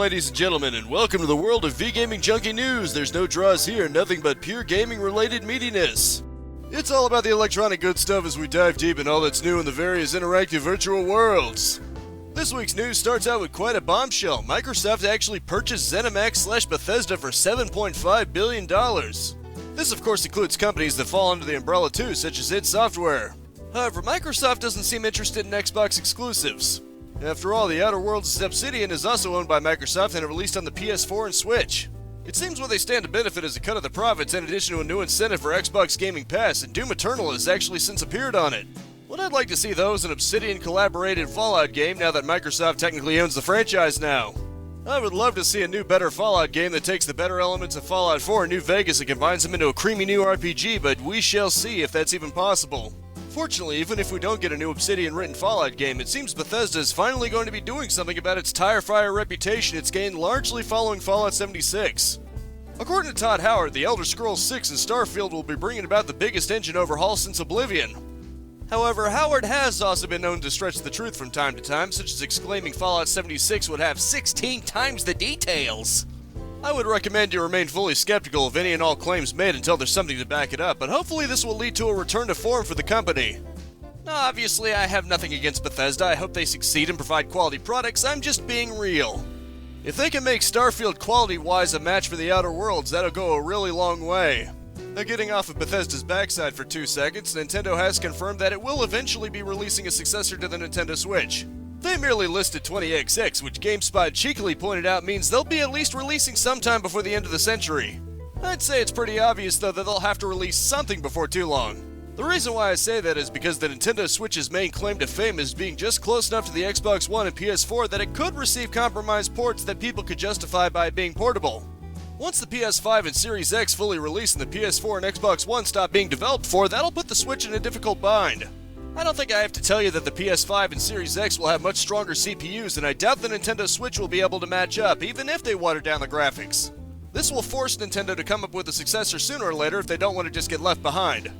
ladies and gentlemen, and welcome to the world of VGamingJunkie news. There's no draws here, nothing but pure gaming-related meatiness. It's all about the electronic good stuff as we dive deep in all that's new in the various interactive virtual worlds. This week's news starts out with quite a bombshell. Microsoft actually purchased ZeniMax/Bethesda for $7.5 billion. This of course includes companies that fall under the umbrella too, such as id Software. However, Microsoft doesn't seem interested in Xbox exclusives. After all, The Outer Worlds' Obsidian is also owned by Microsoft and released on the PS4 and Switch. It seems what they stand to benefit is a cut of the profits in addition to a new incentive for Xbox Gaming Pass, and Doom Eternal has actually since appeared on it. What I'd like to see though is an Obsidian collaborated Fallout game now that Microsoft technically owns the franchise now. I would love to see a new better Fallout game that takes the better elements of Fallout 4 and New Vegas and combines them into a creamy new RPG, but we shall see if that's even possible. Fortunately, even if we don't get a new Obsidian-written Fallout game, it seems Bethesda is finally going to be doing something about its tire-fire reputation it's gained largely following Fallout 76. According to Todd Howard, The Elder Scrolls 6 and Starfield will be bringing about the biggest engine overhaul since Oblivion. However, Howard has also been known to stretch the truth from time to time, such as exclaiming Fallout 76 would have 16 times the details. I would recommend you remain fully skeptical of any and all claims made until there's something to back it up, but hopefully this will lead to a return to form for the company. Now, obviously, I have nothing against Bethesda. I hope they succeed and provide quality products. I'm just being real. If they can make Starfield quality-wise a match for The Outer Worlds, that'll go a really long way. Now, getting off of Bethesda's backside for 2 seconds, Nintendo has confirmed that it will eventually be releasing a successor to the Nintendo Switch. They merely listed 20XX, which GameSpot cheekily pointed out means they'll be at least releasing sometime before the end of the century. I'd say it's pretty obvious though that they'll have to release something before too long. The reason why I say that is because the Nintendo Switch's main claim to fame is being just close enough to the Xbox One and PS4 that it could receive compromised ports that people could justify by it being portable. Once the PS5 and Series X fully release and the PS4 and Xbox One stop being developed for, that'll put the Switch in a difficult bind. I don't think I have to tell you that the PS5 and Series X will have much stronger CPUs, and I doubt the Nintendo Switch will be able to match up, even if they water down the graphics. This will force Nintendo to come up with a successor sooner or later if they don't want to just get left behind.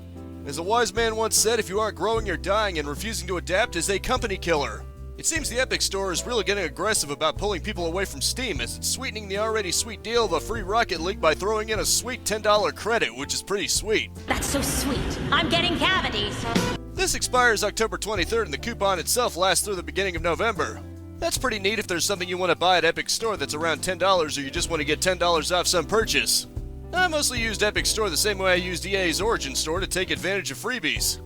As a wise man once said, if you aren't growing, you're dying, and refusing to adapt is a company killer. It seems the Epic Store is really getting aggressive about pulling people away from Steam, as it's sweetening the already sweet deal of a free Rocket League by throwing in a sweet $10 credit, which is pretty sweet. That's so sweet. I'm getting cavities. This expires October 23rd and the coupon itself lasts through the beginning of November. That's pretty neat if there's something you want to buy at Epic Store that's around $10 or you just want to get $10 off some purchase. I mostly used Epic Store the same way I used EA's Origin Store to take advantage of freebies.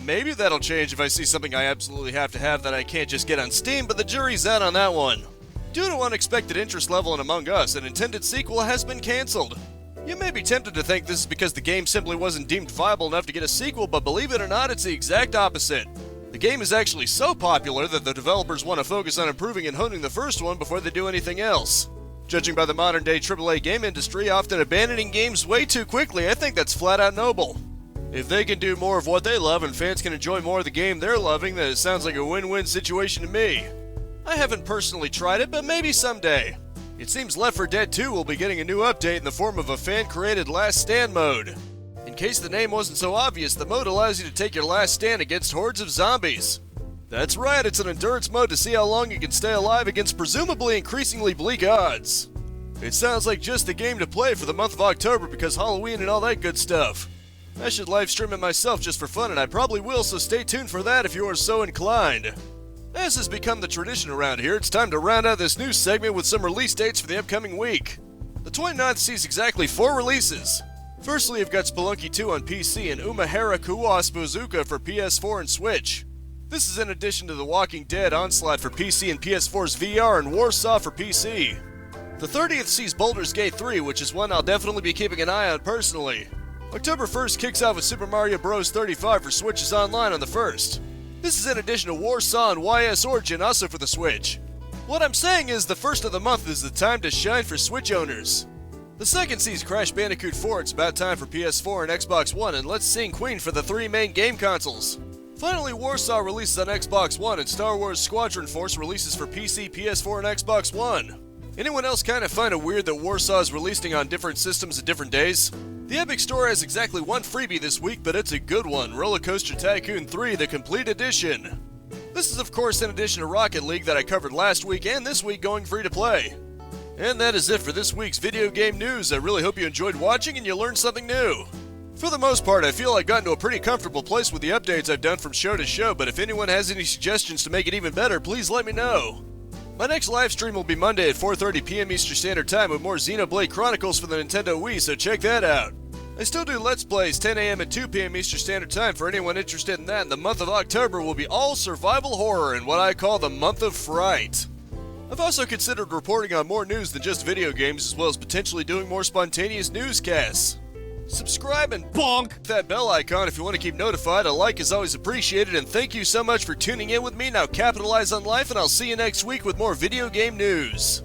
Maybe that'll change if I see something I absolutely have to have that I can't just get on Steam, but the jury's out on that one. Due to unexpected interest level in Among Us, an intended sequel has been cancelled. You may be tempted to think this is because the game simply wasn't deemed viable enough to get a sequel, but believe it or not, it's the exact opposite. The game is actually so popular that the developers want to focus on improving and honing the first one before they do anything else. Judging by the modern-day AAA game industry often abandoning games way too quickly, I think that's flat-out noble. If they can do more of what they love and fans can enjoy more of the game they're loving, then it sounds like a win-win situation to me. I haven't personally tried it, but maybe someday. It seems Left 4 Dead 2 will be getting a new update in the form of a fan-created Last Stand mode. In case the name wasn't so obvious, the mode allows you to take your last stand against hordes of zombies. That's right, it's an endurance mode to see how long you can stay alive against presumably increasingly bleak odds. It sounds like just the game to play for the month of October because Halloween and all that good stuff. I should live stream it myself just for fun, and I probably will, so stay tuned for that if you are so inclined. As has become the tradition around here, it's time to round out this news segment with some release dates for the upcoming week. The 29th sees exactly 4 releases. Firstly, you've got Spelunky 2 on PC and Umahara Kuwas Bazooka for PS4 and Switch. This is in addition to The Walking Dead Onslaught for PC and PS4's VR and Warsaw for PC. The 30th sees Baldur's Gate 3, which is one I'll definitely be keeping an eye on personally. October 1st kicks off with Super Mario Bros. 35 for Switch's Online on the 1st. This is in addition to Warsaw and YS Origin also for the Switch. What I'm saying is the first of the month is the time to shine for Switch owners. The second sees Crash Bandicoot 4, it's about time for PS4 and Xbox One, and Let's Sing Queen for the 3 main game consoles. Finally, Warsaw releases on Xbox One and Star Wars Squadron Force releases for PC, PS4, and Xbox One. Anyone else kind of find it weird that Warsaw is releasing on different systems at different days? The Epic Store has exactly one freebie this week, but it's a good one, Roller Coaster Tycoon 3, the Complete Edition. This is of course in addition to Rocket League that I covered last week and this week going free to play. And that is it for this week's video game news. I really hope you enjoyed watching and you learned something new. For the most part, I feel I've gotten to a pretty comfortable place with the updates I've done from show to show, but if anyone has any suggestions to make it even better, please let me know. My next live stream will be Monday at 4:30 p.m. Eastern Standard Time with more Xenoblade Chronicles for the Nintendo Wii, so check that out. I still do Let's Plays 10 a.m. and 2 p.m. Eastern Standard Time for anyone interested in that, and the month of October will be all survival horror in what I call the month of fright. I've also considered reporting on more news than just video games, as well as potentially doing more spontaneous newscasts. Subscribe and bonk that bell icon if you want to keep notified. A like is always appreciated, and thank you so much for tuning in with me. Now capitalize on life, and I'll see you next week with more video game news.